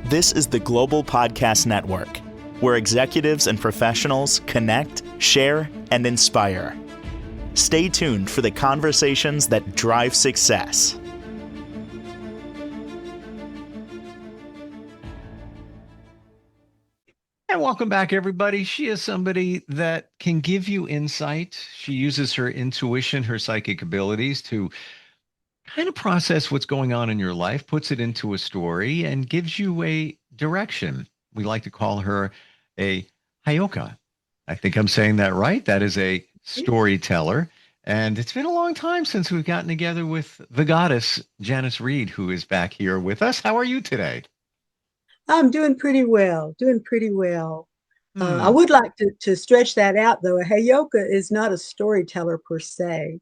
This is the Global Podcast Network, where executives and professionals connect, share, and inspire. Stay tuned for the conversations that drive success. And welcome back, everybody. She is somebody that can give you insight. She uses her intuition, her psychic abilities to kind of process what's going on in your life, puts it into a story, and gives you a direction. We like to call her a Hayoka. I think I'm saying that right. That is a storyteller. And it's been a long time since we've gotten together with the goddess, Janis Reed, who is back here with us. How are you today? I'm doing pretty well, doing pretty well. I Hmm. would like to stretch that out, though. A Hayoka is not a storyteller per se.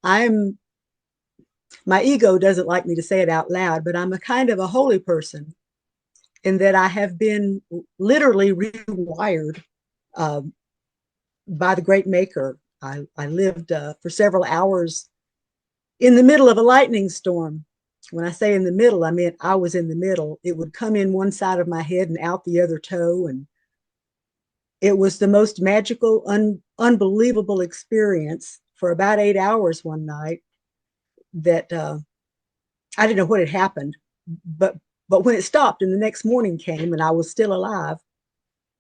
I'm, my ego doesn't like me to say it out loud, but I'm a kind of a holy person in that I have been literally rewired um, by the great maker. I lived for several hours in the middle of a lightning storm. When I say in the middle, I meant I was in the middle. It would come in one side of my head and out the other toe. And it was the most magical, unbelievable experience for about 8 hours one night that I didn't know what had happened. But, but when it stopped and the next morning came and I was still alive,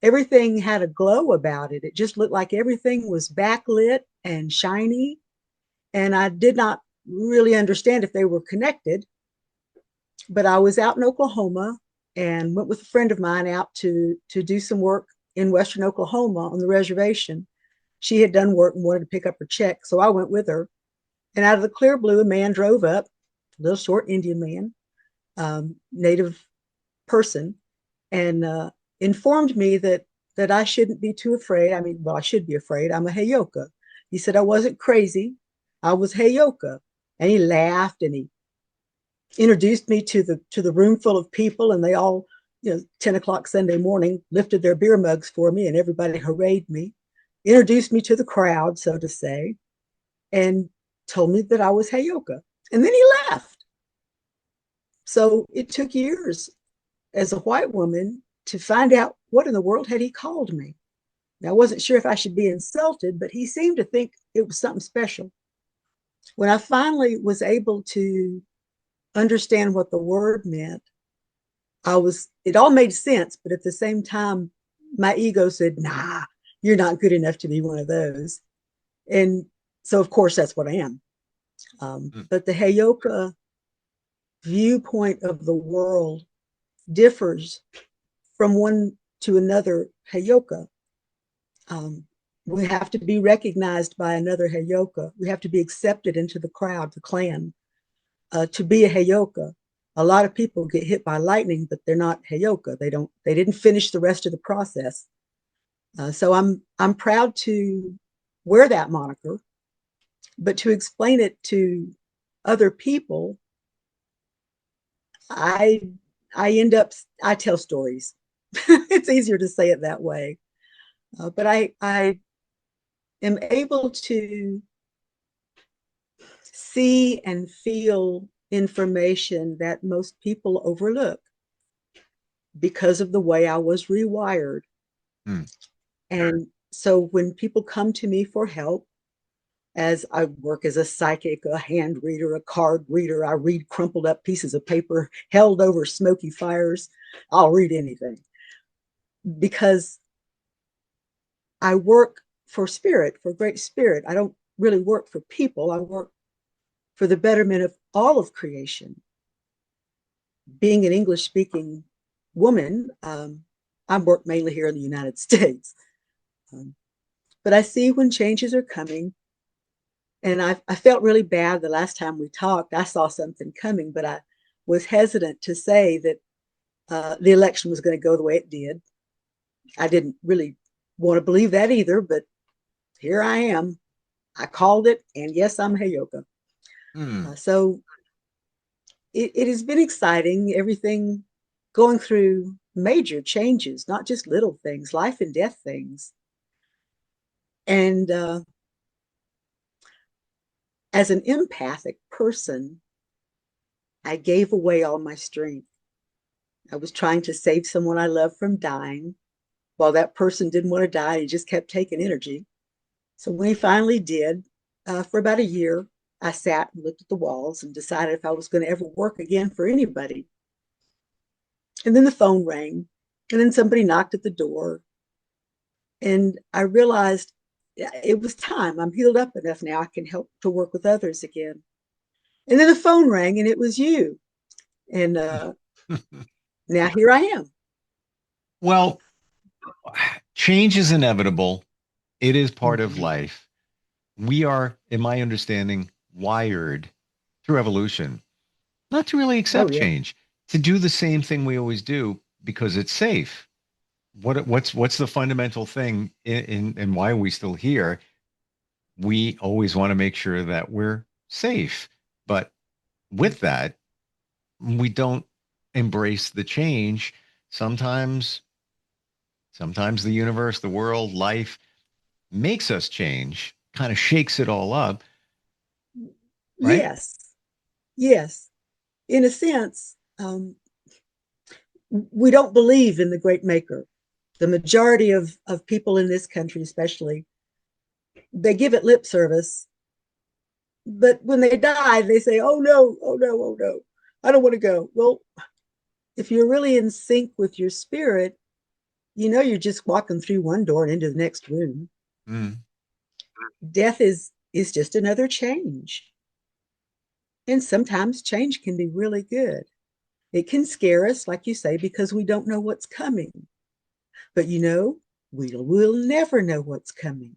everything had a glow about it. It just looked like everything was backlit and shiny. And I did not really understand if they were connected. But I was out in Oklahoma and went with a friend of mine out to do some work in Western Oklahoma on the reservation. She had done work and wanted to pick up her check, so I went with her. And out of the clear blue, a man drove up, a little short Indian man, native person, and informed me that I shouldn't be too afraid. I mean, well, I should be afraid. I'm a Heyoka. He said I wasn't crazy. I was Heyoka. And he laughed and he introduced me to the room full of people, and they all, 10 o'clock Sunday morning, lifted their beer mugs for me, and everybody hurrayed me, introduced me to the crowd, so to say, and told me that I was Hayoka. And then he left. So it took years as a white woman to find out what in the world had he called me. Now, I wasn't sure if I should be insulted, but he seemed to think it was something special. When I finally was able to understand what the word meant, it all made sense, but at the same time, my ego said, nah, you're not good enough to be one of those. And so, of course, that's what I am. But the Heyoka viewpoint of the world differs from one to another Heyoka. We have to be recognized by another Heyoka. We have to be accepted into the crowd, the clan, to be a Heyoka. A lot of people get hit by lightning, but they're not Heyoka. They didn't finish the rest of the process. So I'm proud to wear that moniker, but to explain it to other people, I tell stories. It's easier to say it that way. But I am able to see and feel information that most people overlook because of the way I was rewired. And so when people come to me for help, as I work as a psychic, a hand reader, a card reader, I read crumpled up pieces of paper held over smoky fires. I'll read anything because I work for spirit, for great spirit. I don't really work for people. I work for the betterment of all of creation. Being an English speaking woman, I work mainly here in the United States. But I see when changes are coming. And I felt really bad the last time we talked. I saw something coming, but I was hesitant to say that the election was going to go the way it did. I didn't really want to believe that either, but here I am. I called it, and yes, I'm Heyoka. So it has been exciting, everything going through major changes, not just little things, life and death things. And as an empathic person, I gave away all my strength. I was trying to save someone I love from dying. While that person didn't want to die, he just kept taking energy. So when he finally did, for about a year, I sat and looked at the walls and decided if I was going to ever work again for anybody. And then the phone rang, and then somebody knocked at the door. And I realized it was time. I'm healed up enough now. I can help to work with others again. And then the phone rang, and it was you. And now here I am. Well, change is inevitable. It is part of Mhm. life. We are, in my understanding, wired through evolution not to really Oh, accept yeah. change, to do the same thing we always do because it's safe. What's the fundamental thing in why are we still here? We always want to make sure that we're safe. But with that, we don't embrace the change. Sometimes, sometimes the universe, the world, life makes us change, kind of shakes it all up, right? Yes. Yes. In a sense, we don't believe in the great maker. The majority of people in this country, especially, they give it lip service. But when they die, they say, oh no, oh no, oh no, I don't want to go. Well, if you're really in sync with your spirit, you're just walking through one door and into the next room. Mm. Death is just another change. And sometimes change can be really good. It can scare us, like you say, because we don't know what's coming. But we'll never know what's coming.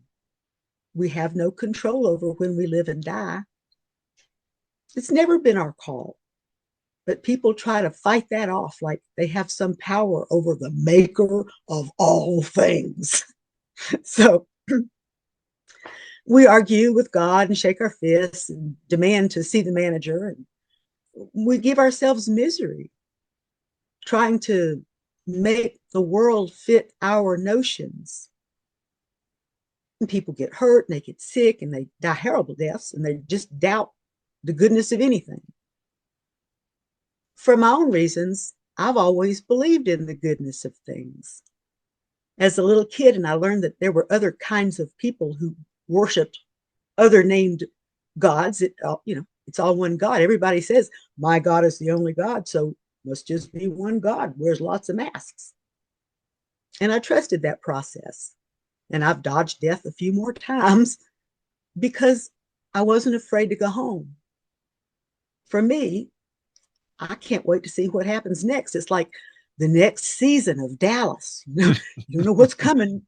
We have no control over when we live and die. It's never been our call. But people try to fight that off like they have some power over the maker of all things. So we argue with God and shake our fists and demand to see the manager. And we give ourselves misery trying to make the world fit our notions. And people get hurt and they get sick and they die horrible deaths and they just doubt the goodness of anything. For my own reasons, I've always believed in the goodness of things. As a little kid, and I learned that there were other kinds of people who worshiped other named gods. It's all one God. Everybody says, my God is the only God, so must just be one God, wears lots of masks. And I trusted that process. And I've dodged death a few more times because I wasn't afraid to go home. For me, I can't wait to see what happens next. It's like the next season of Dallas. You don't know what's coming.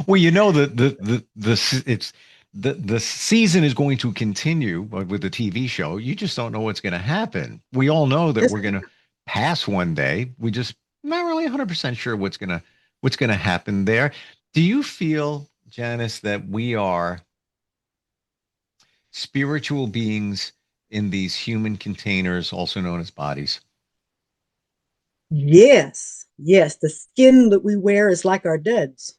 Well, the season is going to continue with the TV show. You just don't know what's going to happen. We all know that Just we're going to pass one day. We just not really 100% sure what's going to happen there. Do you feel, Janice, that we are spiritual beings in these human containers, also known as bodies? yes, yes. The skin that we wear is like our duds.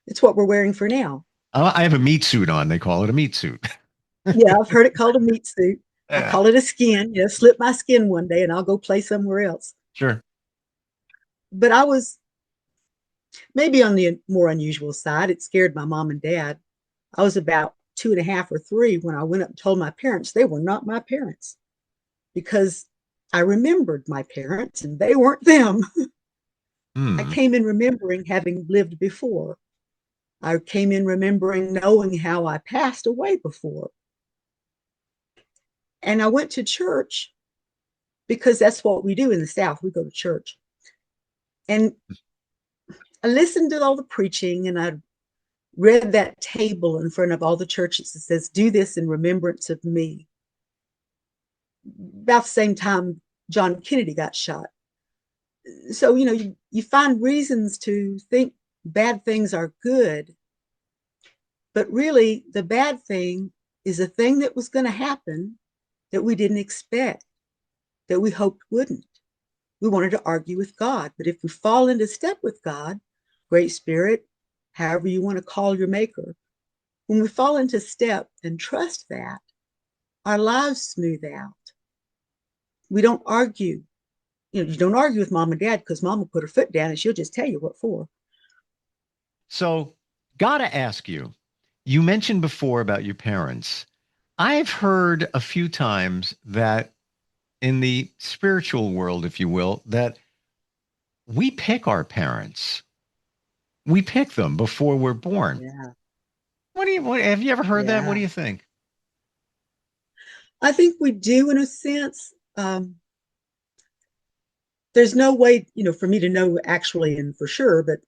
It's what we're wearing for now. I have a meat suit on. They call it a meat suit. Yeah, I've heard it called a meat suit. I Yeah, call it a skin. Slip my skin one day and I'll go play somewhere else. sure. But I was maybe on the more unusual side. It scared my mom and dad. I was about 2.5 or 3 when I went up and told my parents they were not my parents because I remembered my parents and they weren't them. I Hmm. came in remembering having lived before. I came in remembering knowing how I passed away before. And I went to church because that's what we do in the South. We go to church. And I listened to all the preaching and I read that table in front of all the churches that says, do this in remembrance of me. About the same time John Kennedy got shot. So, you find reasons to think bad things are good, but really the bad thing is a thing that was going to happen that we didn't expect, that we hoped wouldn't. We wanted to argue with God. But if we fall into step with God, Great Spirit, however you want to call your maker, when we fall into step and trust that, our lives smooth out. We don't argue you don't argue with mom and dad because mom will put her foot down and she'll just tell you what for. So, gotta ask you, you mentioned before about your parents. I've heard a few times that in the spiritual world, if you will, that we pick our parents. We pick them before we're born. Yeah. Have you ever heard that? What do Yeah. you think? I think we do in a sense. There's no way, for me to know actually and for sure, but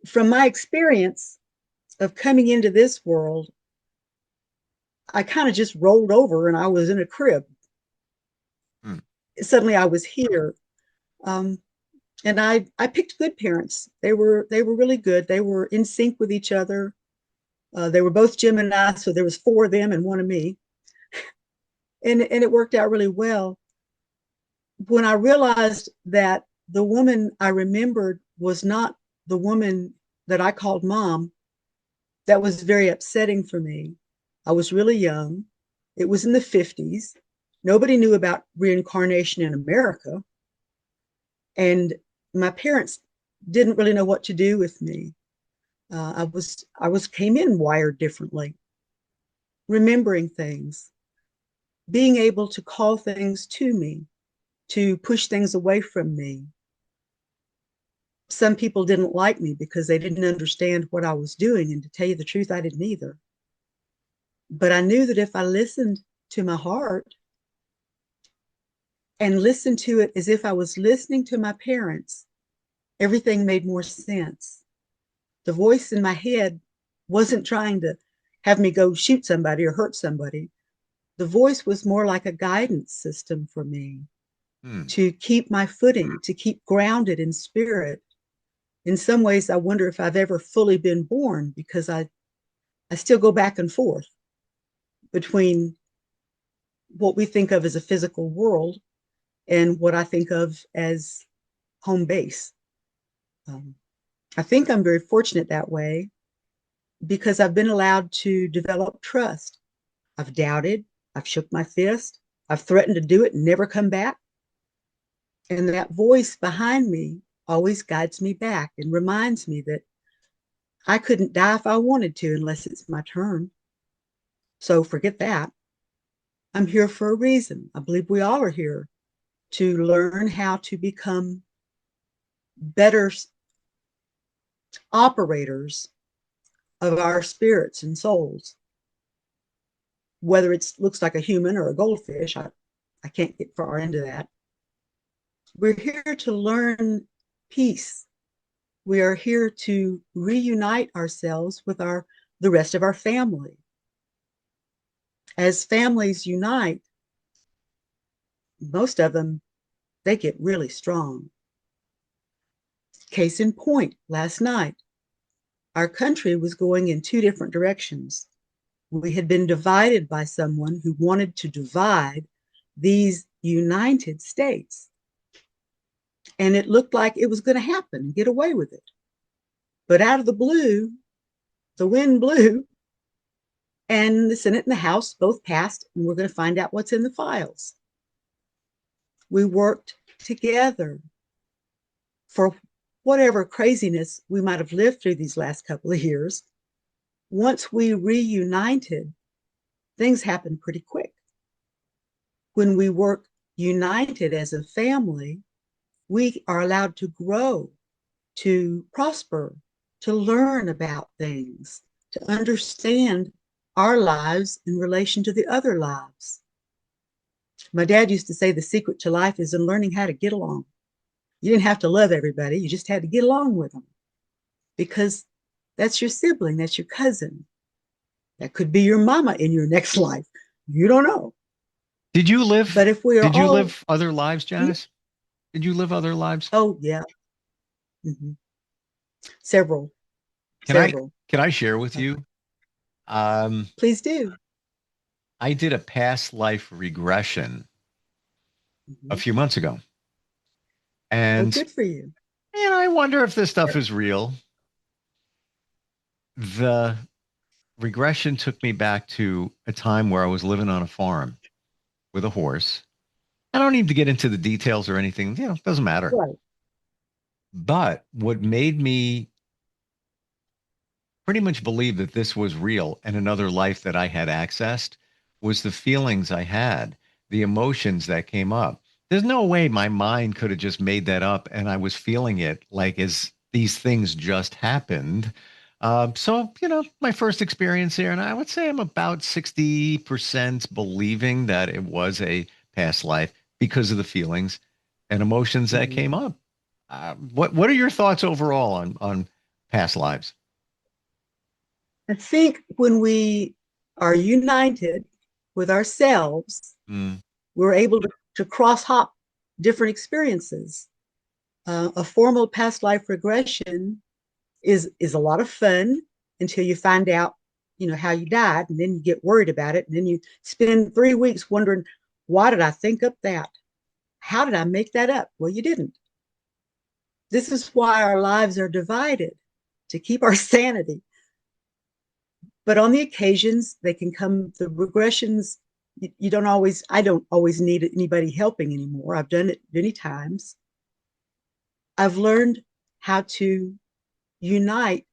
from my experience of coming into this world, I kind of just rolled over and I was in a crib. Hmm. Suddenly I was here. Um, and I picked good parents. They were really good. They were in sync with each other. They were both Gemini, so there was four of them and one of me, and it worked out really well. When I realized that the woman I remembered was not the woman that I called mom, that was very upsetting for me. I was really young. It was in the 50s. Nobody knew about reincarnation in America. And my parents didn't really know what to do with me. I was came in wired differently, remembering things, being able to call things to me, to push things away from me. Some people didn't like me because they didn't understand what I was doing. And to tell you the truth, I didn't either. But I knew that if I listened to my heart and listened to it as if I was listening to my parents, everything made more sense. The voice in my head wasn't trying to have me go shoot somebody or hurt somebody. The voice was more like a guidance system for me Hmm. to keep my footing, to keep grounded in spirit. In some ways, I wonder if I've ever fully been born because I still go back and forth between what we think of as a physical world and what I think of as home base. Um, I think I'm very fortunate that way because I've been allowed to develop trust. I've doubted, I've shook my fist, I've threatened to do it and never come back. And that voice behind me always guides me back and reminds me that I couldn't die if I wanted to unless it's my turn. So forget that. I'm here for a reason. I believe we all are here to learn how to become better operators of our spirits and souls. Whether it looks like a human or a goldfish, I can't get far into that. We're here to learn peace. We are here to reunite ourselves with the rest of our family. As families unite, most of them, they get really strong. Case in point, last night, our country was going in two different directions. We had been divided by someone who wanted to divide these United States. And it looked like it was going to happen, get away with it. But out of the blue, the wind blew, and the Senate and the House both passed, and we're going to find out what's in the files. We worked together for whatever craziness we might have lived through these last couple of years. Once we reunited, things happened pretty quick. When we work united as a family, we are allowed to grow, to prosper, to learn about things, to understand our lives in relation to the other lives. My dad used to say the secret to life is in learning how to get along. You didn't have to love everybody, you just had to get along with them because that's your sibling, that's your cousin. That could be your mama in your next life. You don't know. Did you live? But if we are Did you all, live other lives, Janice? Did you live other lives? oh, yeah, mhm. Several, Can I several. can I share with you? Um, Please do. I did a past life regression a Mhm. few months ago, Oh, and good for you. I wonder if this stuff is real. The regression took me back to a time where I was living on a farm with a horse, I don't need to get into the details or anything, it doesn't matter. Right. But what made me pretty much believe that this was real and another life that I had accessed was the feelings I had, the emotions that came up. There's no way my mind could have just made that up and I was feeling it like as these things just happened. So, my first experience here, and I would say I'm about 60% believing that it was a past life because of the feelings and emotions that Mhm. came up. What are your thoughts overall on past lives? I think when we are united with ourselves, Mm, we're able to cross hop different experiences. A formal past life regression is a lot of fun until you find out, how you died, and then you get worried about it, and then you spend 3 weeks wondering, why did I think up that? How did I make that up? Well, you didn't. This is why our lives are divided, to keep our sanity. But on the occasions they can come, the regressions, you don't always, I don't always need anybody helping anymore. I've done it many times. I've learned how to unite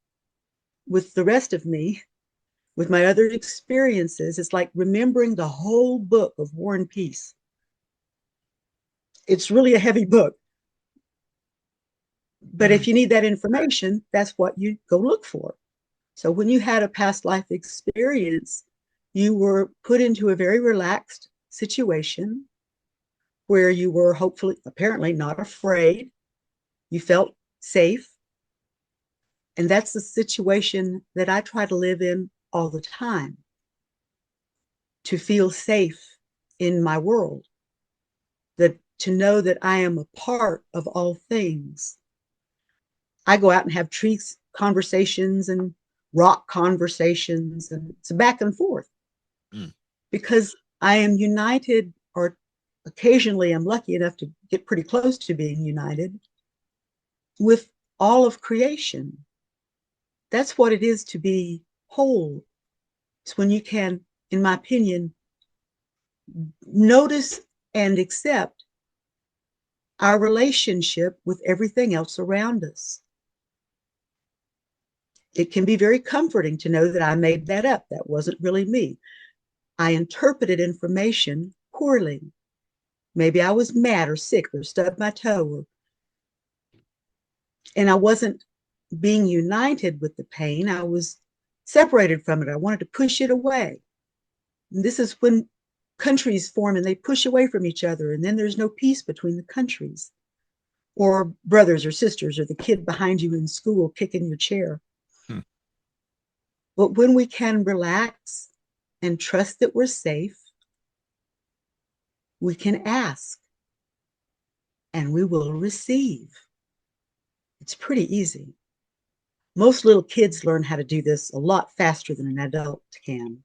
with the rest of me, with my other experiences. It's like remembering the whole book of War and Peace. It's really a heavy book, but if mm, you need that information, that's what you go look for. So when you had a past life experience, you were put into a very relaxed situation where you were hopefully, apparently, not afraid. You felt safe. And that's the situation that I try to live in all the time, to feel safe in my world, that to know that I am a part of all things. I go out and have trees conversations and rock conversations, and it's back and forth mm. because I am united, or occasionally I'm lucky enough to get pretty close to being united with all of creation. That's what it is to be whole. It's when you can, in my opinion, notice and accept our relationship with everything else around us. It can be very comforting to know that I made that up. That wasn't really me. I interpreted information poorly. Maybe I was mad or sick or stubbed my toe, and I wasn't being united with the pain. I was separated from it. I wanted to push it away. And this is when countries form and they push away from each other, and then there's no peace between the countries, or brothers or sisters, or the kid behind you in school kicking your chair. Hmm. But when we can relax and trust that we're safe, we can ask and we will receive. It's pretty easy. Most little kids learn how to do this a lot faster than an adult can,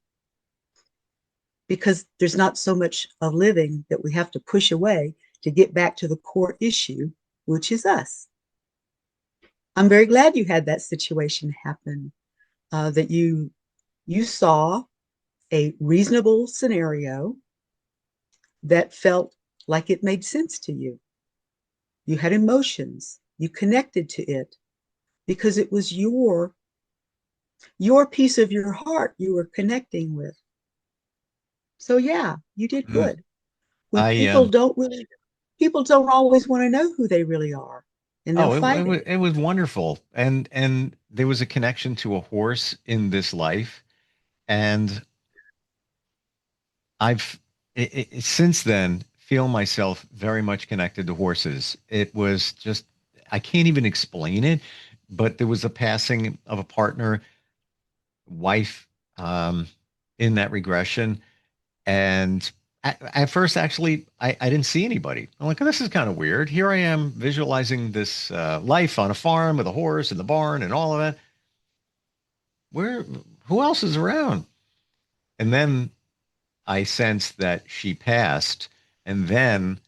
because there's not so much of living that we have to push away to get back to the core issue, which is us. I'm very glad you had that situation happen, that you saw a reasonable scenario that felt like it made sense to you. You had emotions. You connected to it because it was your piece of your heart you were connecting with. So yeah, you did Mm. good. When I people don't always want to know who they really are, and they'll Oh, fight it. it was wonderful, and there was a connection to a horse in this life, and I've since then feel myself very much connected to horses. It was just I can't even explain it, but there was a passing of a partner, wife, in that regression, and at first, actually, I didn't see anybody. I'm like, oh, this is kind of weird. Here I am visualizing this life on a farm with a horse in the barn and all of that. Where, who else is around? And then I sensed that she passed. And then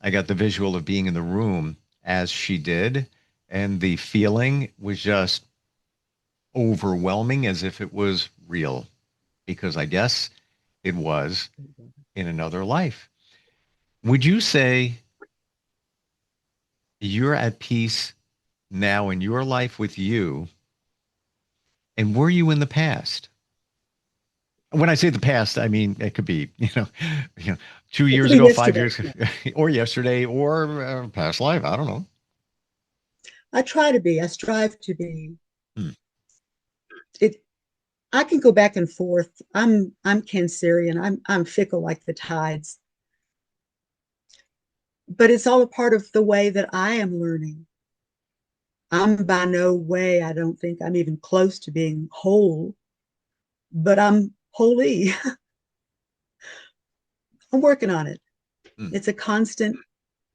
I got the visual of being in the room as she did. And the feeling was just overwhelming as if it was real, because I guess it was in another life. Would you say you're at peace now in your life with you, and were you in the past? When I say the past, I mean it could be, you know, two It could years be ago, 5 years, yesterday. Yeah. or yesterday, or past life. I don't know. I try to be. I strive to be. Hmm. It. I can go back and forth. I'm Cancerian. I'm fickle like the tides. But it's all a part of the way that I am learning. I'm by no way, I don't think I'm even close to being whole, but I'm holy. I'm working on it. Hmm. It's a constant,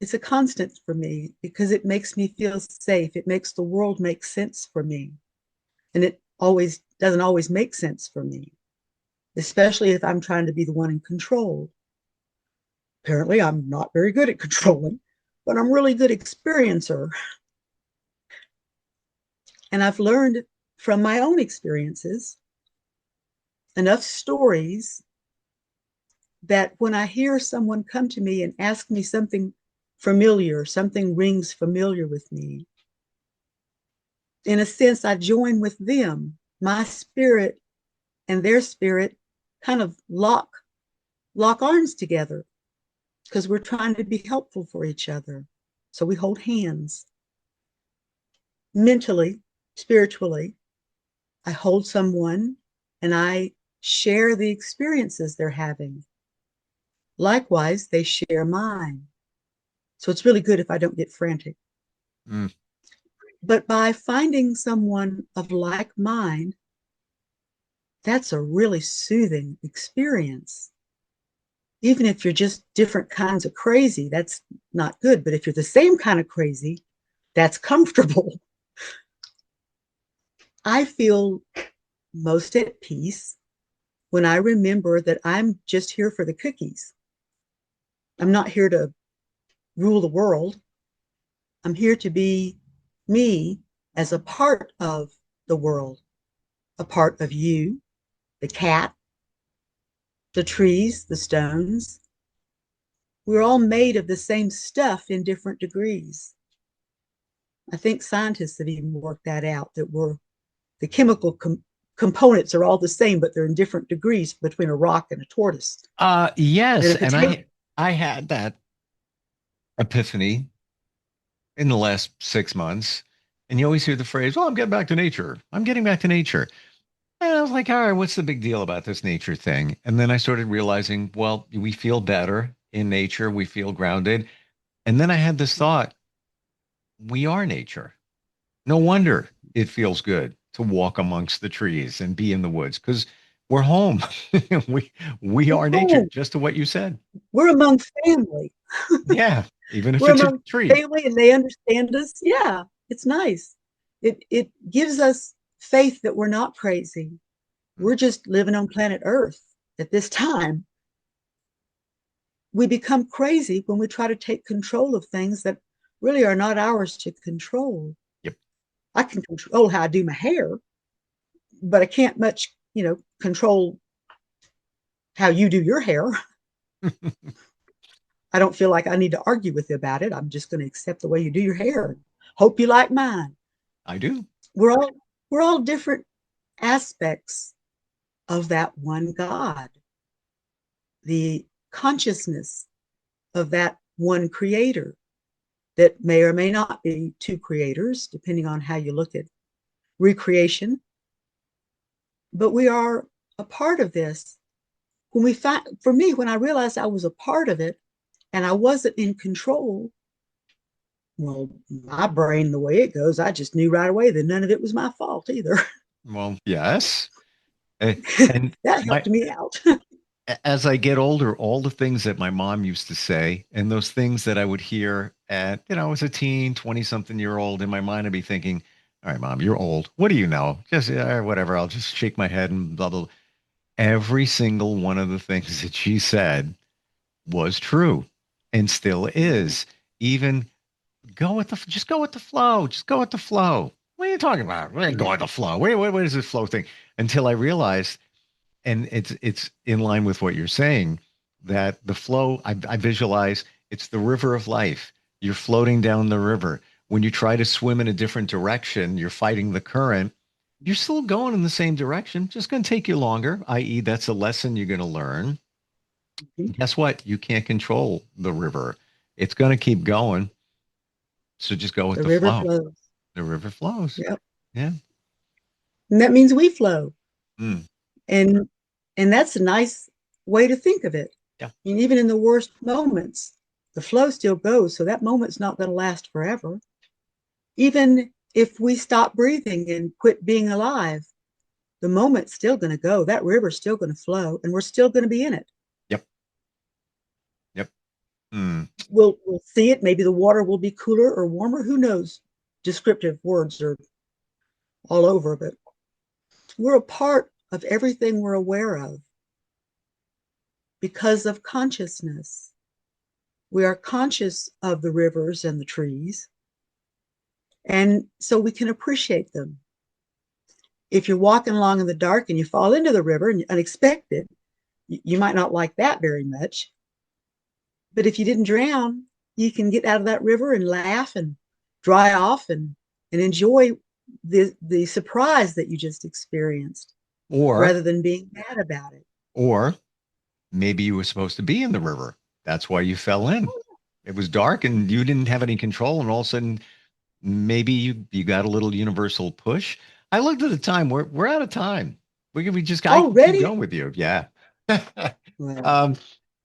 it's a constant for me because it makes me feel safe. It makes the world make sense for me. And it always doesn't always make sense for me, especially if I'm trying to be the one in control. Apparently, I'm not very good at controlling, but I'm really good experiencer. And I've learned from my own experiences enough stories that when I hear someone come to me and ask me something familiar, something rings familiar with me, in a sense, I join with them. My spirit and their spirit kind of lock arms together because we're trying to be helpful for each other. So we hold hands mentally, spiritually. I hold someone and I share the experiences they're having. Likewise, they share mine. So it's really good if I don't get frantic. Hmm. But by finding someone of like mind, that's a really soothing experience. Even if you're just different kinds of crazy, that's not good. But if you're the same kind of crazy, that's comfortable. I feel most at peace when I remember that I'm just here for the cookies. I'm not here to rule the world. I'm here to be me as a part of the world, a part of you, the cat, the trees, the stones. We're all made of the same stuff in different degrees. I think scientists have even worked that out, that the chemical components are all the same, but they're in different degrees between a rock and a tortoise. That Yes, a and potato, I had that epiphany in the last 6 months. And you always hear the phrase, "Oh, I'm getting back to nature. I'm getting back to nature." And I was like, "All right, what's the big deal about this nature thing?" And then I started realizing, well, we feel better in nature. We feel grounded. And then I had this thought, we are nature. No wonder it feels good to walk amongst the trees and be in the woods because we're home. we we we're are nature, home. just to what you said. We're among family. Yeah, even if We're it's a among tree. family and they understand us. Yeah, it's nice. It gives us faith that we're not crazy. We're just living on planet Earth at this time. We become crazy when we try to take control of things that really are not ours to control. Yep. I can control how I do my hair, but I can't much, control how you do your hair. I don't feel like I need to argue with you about it. I'm just going to accept the way you do your hair. Hope you like mine. I do. We're all we're all different aspects of that one God, the consciousness of that one creator that may or may not be two creators, depending on how you look at recreation. But we are a part of this. For me, when I realized I was a part of it and I wasn't in control, well, my brain, the way it goes, I just knew right away that none of it was my fault either. Well, yes. Eh, And That my helped me out. as I get older, all the things that my mom used to say and those things that I would hear at, as a teen, 20 something year old, in my mind, I'd be thinking, all right, mom, you're old. What do you know? Just whatever. I'll just shake my head and blah, blah, blah. Every single one of the things that she said was true and still Yeah. is. Even just go with the flow. Just go with the flow. What are you talking about? We ain't going with the flow. What is this flow thing? Until I realized, and it's in line with what you're saying, that the flow I visualize It's the river of life. You're floating down the river. When you try to swim in a different direction, you're fighting the current. You're still going in the same direction, just going to take you longer, i.e., that's a lesson you're going to learn. Mhm. Guess what? You can't control the river. It's going to keep going. So just go with The the river flow. flows. The river flows. Yep. Yeah. And that means we flow. Mm. And that's a nice way to think of it. Yeah. I mean, even in the worst moments, the flow still goes. So that moment's not going to last forever. Even if we stop breathing and quit being alive, the moment's still going to go. That river's still going to flow, and we're still going to be in it. Yep. Yep. Mm. We'll see it. Maybe the water will be cooler or warmer. Who knows? Descriptive words are all over, but we're a part of everything we're aware of because of consciousness. We are conscious of the rivers and the trees, and so we can appreciate them. If you're walking along in the dark and you fall into the river and unexpected, you might not like that very much. But if you didn't drown, you can get out of that river and laugh and dry off and enjoy the surprise that you just experienced Or, rather than being mad about it. or maybe you were supposed to be in the river. That's why you fell in. It was dark and you didn't have any control, and all of a sudden, maybe you got a little universal push. I looked at the time. We're out of time. We just I can keep Already? going with you. Yeah. Well, um,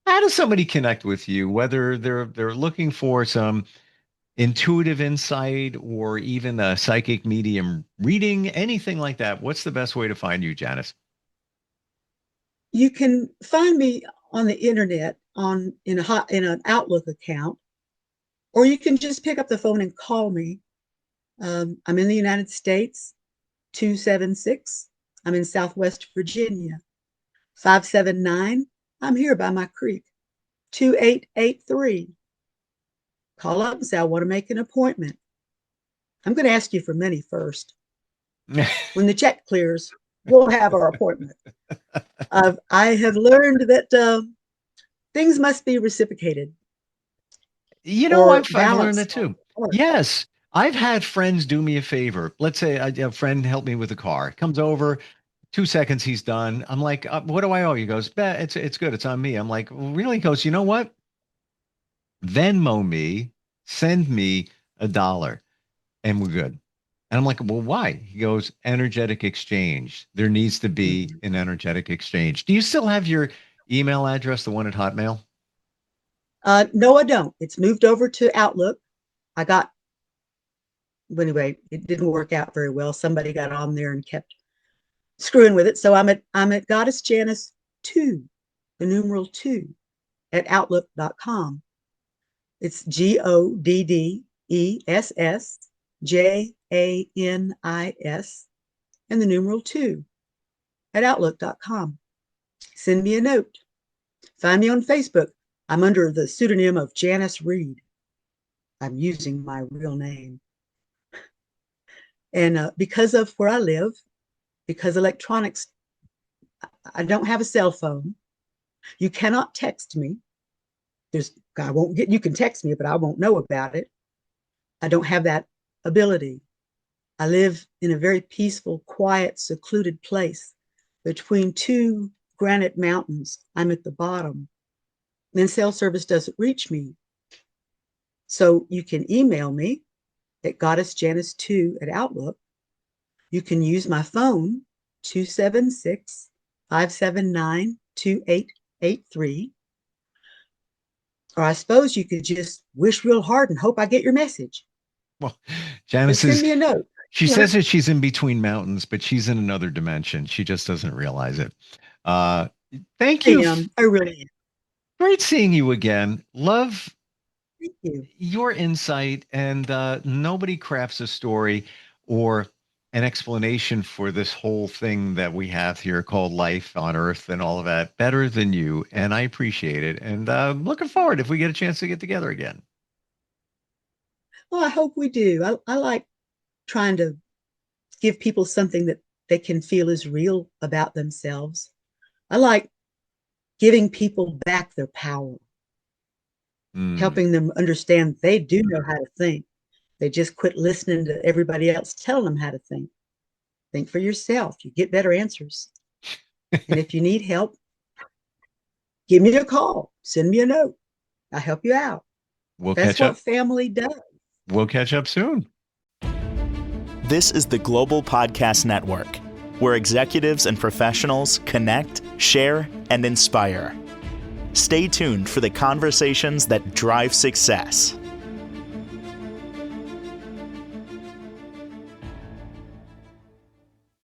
how does somebody connect with you? Whether they're looking for some intuitive insight or even a psychic medium reading, anything like that. What's the best way to find you, Janice? you can find me on the internet in an Outlook account, or you can just pick up the phone and call me. I'm in the United States, 276. I'm in Southwest Virginia, 579. I'm here by my creek, 2883. Call up and say, I want to make an appointment. I'm going to ask you for money first. When the check clears, we'll have our appointment. I have learned that things must be reciprocated You know, or I've learned balanced that on too. the earth. Yes, I've had friends do me a favor. Let's say a friend helped me with a car. Comes over, 2 seconds, he's done. I'm like, what do I owe you? He goes, it's good. It's on me. I'm like, well, really? He goes, you know what? Venmo me, send me $1, and we're good. And I'm like, well, why? He goes, energetic exchange. There needs to be Mhm. an energetic exchange. Do you still have your email address, the one at Hotmail? No, I don't. It's moved over to Outlook. I got, anyway, it didn't work out very well. Somebody got on there and kept screwing with it. So I'm at Goddess Janis 2, the numeral 2 at outlook.com. It's GODDESSJANIS and the numeral 2 at outlook.com. Send me a note. Find me on Facebook. I'm under the pseudonym of Janis Reed. I'm using my real name. And because of where I live, because electronics, I don't have a cell phone. You cannot text me. I won't get, you can text me, but I won't know about it. I don't have that ability. I live in a very peaceful, quiet, secluded place between two granite mountains. I'm at the bottom. And cell service doesn't reach me. So you can email me at goddessjanis2 at Outlook. You can use my phone, 276 579 2883. Or I suppose you could just wish real hard and hope I get your message. Well, Just Janice send is, me a note. she You know, says that she's in between mountains, but she's in another dimension. She just doesn't realize it. Uh, thank I you. am. I really am. Great seeing you again. Love Thank you. your insight, and nobody crafts a story or an explanation for this whole thing that we have here called life on Earth and all of that better than you. And I appreciate it. And looking forward if we get a chance to get together again. Well, I hope we do. I like trying to give people something that they can feel is real about themselves. I like giving people back their power. helping them understand they do know how to think. They just quit listening to everybody else telling them how to think. Think for yourself. You get better answers. And if you need help, give me a call. Send me a note. I'll help you out. That's what family does. We'll catch up soon. This is the Global Podcast Network, where executives and professionals connect, share, and inspire. Stay tuned for the conversations that drive success.